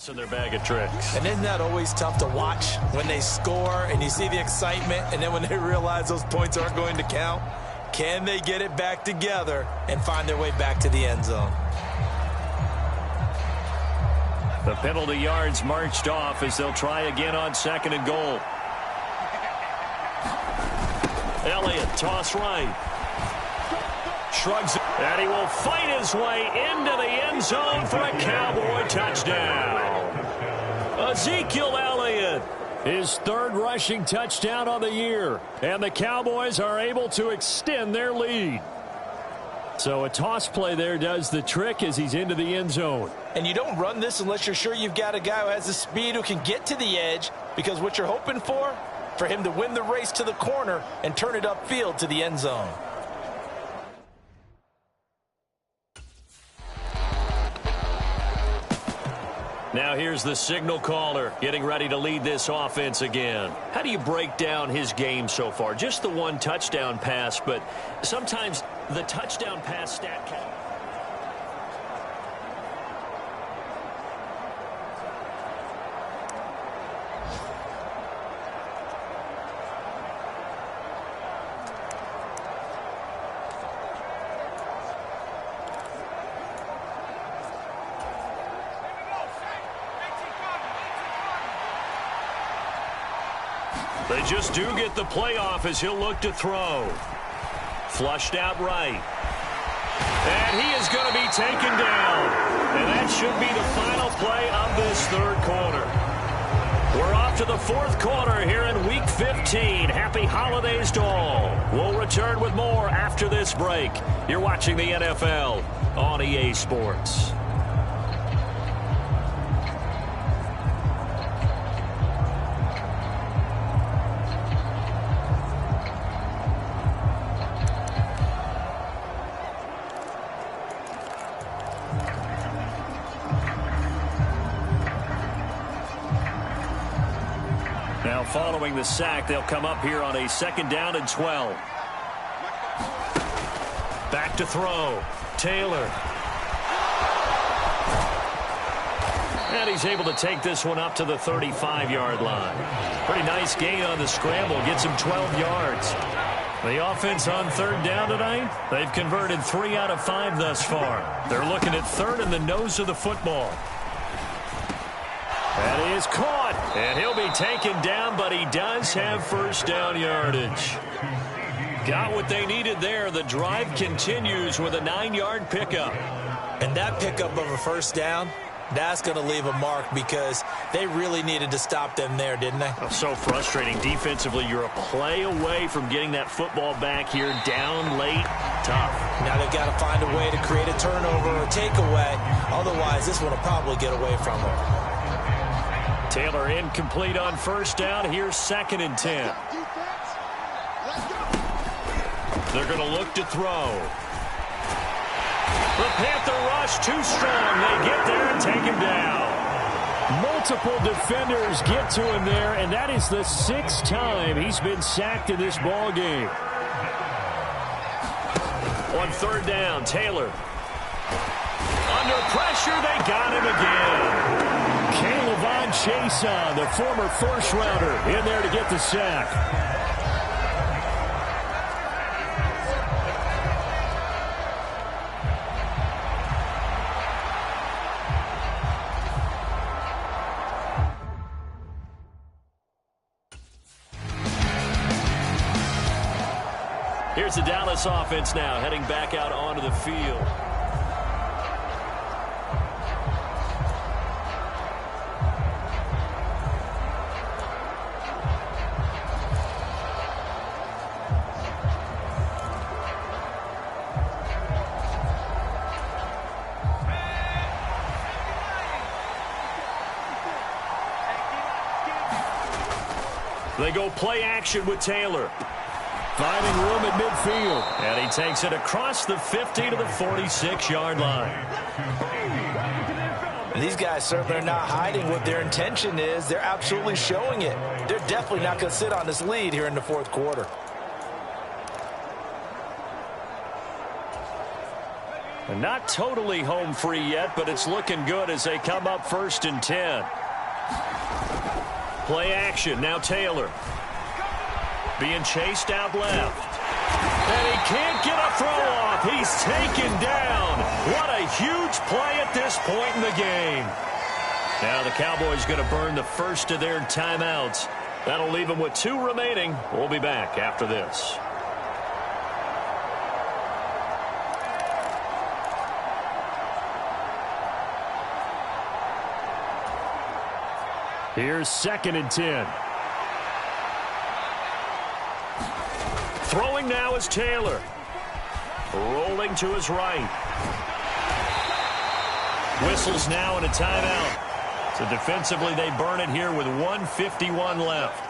In their bag of tricks. And isn't that always tough to watch when they score and you see the excitement, and then when they realize those points aren't going to count? Can they get it back together and find their way back to the end zone? The penalty yards marched off as they'll try again on 2nd and goal. Elliott, toss right. Shrugs it, and he will fight his way into the end zone for a Cowboy touchdown. Ezekiel Elliott, his 3rd rushing touchdown on the year, and the Cowboys are able to extend their lead. So a toss play there does the trick as he's into the end zone. And you don't run this unless you're sure you've got a guy who has the speed who can get to the edge, because what you're hoping for him to win the race to the corner and turn it upfield to the end zone. Now here's the signal caller getting ready to lead this offense again. How do you break down his game so far? Just the 1 touchdown pass, but sometimes the touchdown pass stat count. They just do get the playoff as he'll look to throw. Flushed out right. And he is going to be taken down. And that should be the final play of this 3rd quarter. We're off to the 4th quarter here in Week 15. Happy holidays to all. We'll return with more after this break. You're watching the NFL on EA Sports. Now following the sack, they'll come up here on a 2nd down and 12. Back to throw. Taylor. And he's able to take this one up to the 35-yard line. Pretty nice gain on the scramble. Gets him 12 yards. The offense on 3rd down tonight, they've converted 3 out of 5 thus far. They're looking at 3rd in the nose of the football. That is caught, and he'll be taken down, but he does have 1st down yardage. Got what they needed there. The drive continues with a 9-yard pickup. And that pickup of a 1st down, that's going to leave a mark because they really needed to stop them there, didn't they? Oh, so frustrating. Defensively, you're a play away from getting that football back here down late. Tough. Now they've got to find a way to create a turnover or takeaway. Otherwise, this one will probably get away from them. Taylor incomplete on 1st down. Here's 2nd and 10. They're going to look to throw. The Panther rush too strong. They get there and take him down. Multiple defenders get to him there, and that is the 6th time he's been sacked in this ball game. On 3rd down, Taylor. Under pressure, they got him again. Caleb Chason, the former 1st-rounder, in there to get the sack. Here's the Dallas offense now, heading back out onto the field. They go play action with Taylor. Finding room at midfield. And he takes it across the 50 to the 46-yard line. These guys certainly are not hiding what their intention is. They're absolutely showing it. They're definitely not going to sit on this lead here in the 4th quarter. And not totally home free yet, but it's looking good as they come up 1st and 10. Play action. Now Taylor. Being chased out left. And he can't get a throw off. He's taken down. What a huge play at this point in the game. Now the Cowboys going to burn the first of their timeouts. That'll leave them with 2 remaining. We'll be back after this. Here's 2nd and 10. Throwing now is Taylor. Rolling to his right. Whistles now and a timeout. So defensively they burn it here with 1:51 left.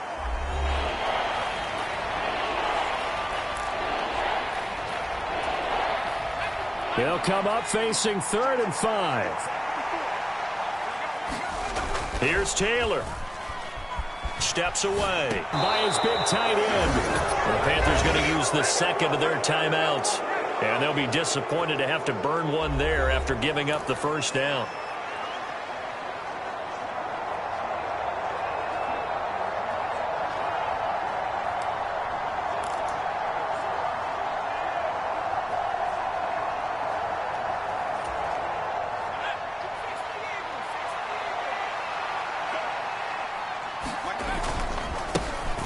They'll come up facing 3rd and 5. Here's Taylor. Steps away by his big tight end. The Panthers going to use the 2nd of their timeouts. And they'll be disappointed to have to burn one there after giving up the 1st down.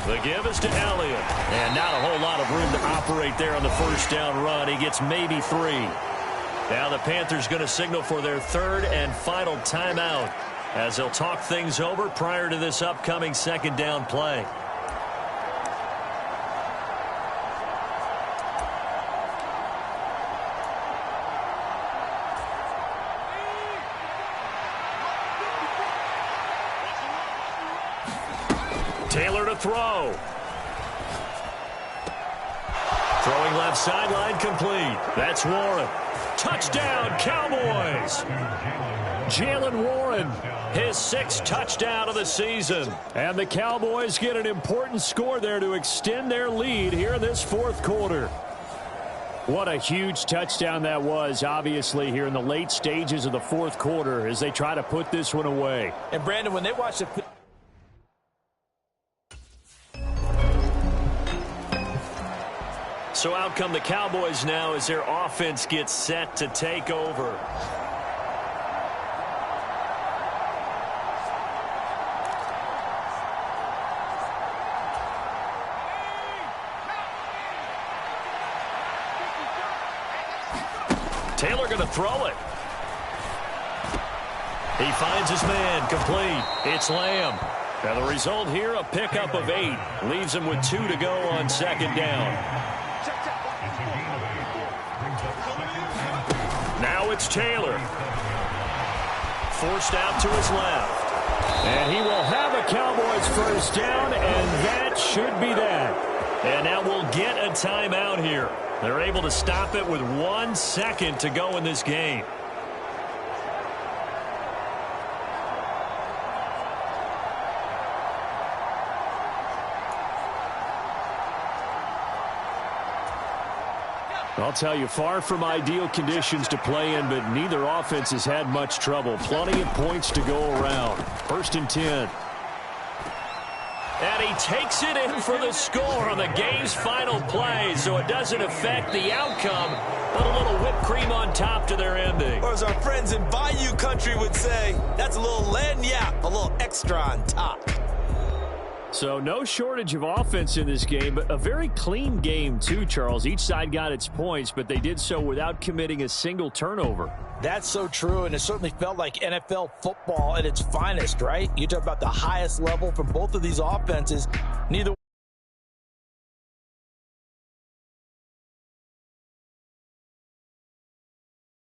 The give is to Elliott. And not a whole lot of room to operate there on the 1st down run. He gets maybe 3. Now the Panthers going to signal for their 3rd and final timeout as they'll talk things over prior to this upcoming 2nd down play. Taylor to throw. Throwing left sideline complete. That's Warren. Touchdown, Cowboys. Jalen Warren, his 6th touchdown of the season. And the Cowboys get an important score there to extend their lead here in this 4th quarter. What a huge touchdown that was, obviously, here in the late stages of the 4th quarter as they try to put this one away. And, Brandon, when they watch the... So out come the Cowboys now as their offense gets set to take over. Taylor going to throw it. He finds his man, complete. It's Lamb. Now the result here, a pickup of 8. Leaves him with 2 to go on 2nd down. Now it's Taylor. Forced out to his left. And he will have a Cowboys 1st down, and that should be that. And now we'll get a timeout here. They're able to stop it with 1 second to go in this game. I'll tell you, far from ideal conditions to play in, but neither offense has had much trouble. Plenty of points to go around. 1st and 10. And he takes it in for the score on the game's final play, so it doesn't affect the outcome, but a little whipped cream on top to their ending. Or as our friends in Bayou country would say, that's a little lagniappe, a little extra on top. So no shortage of offense in this game, but a very clean game too, Charles. Each side got its points, but they did so without committing a single turnover. That's so true, and it certainly felt like NFL football at its finest, right? You talk about the highest level from both of these offenses. Neither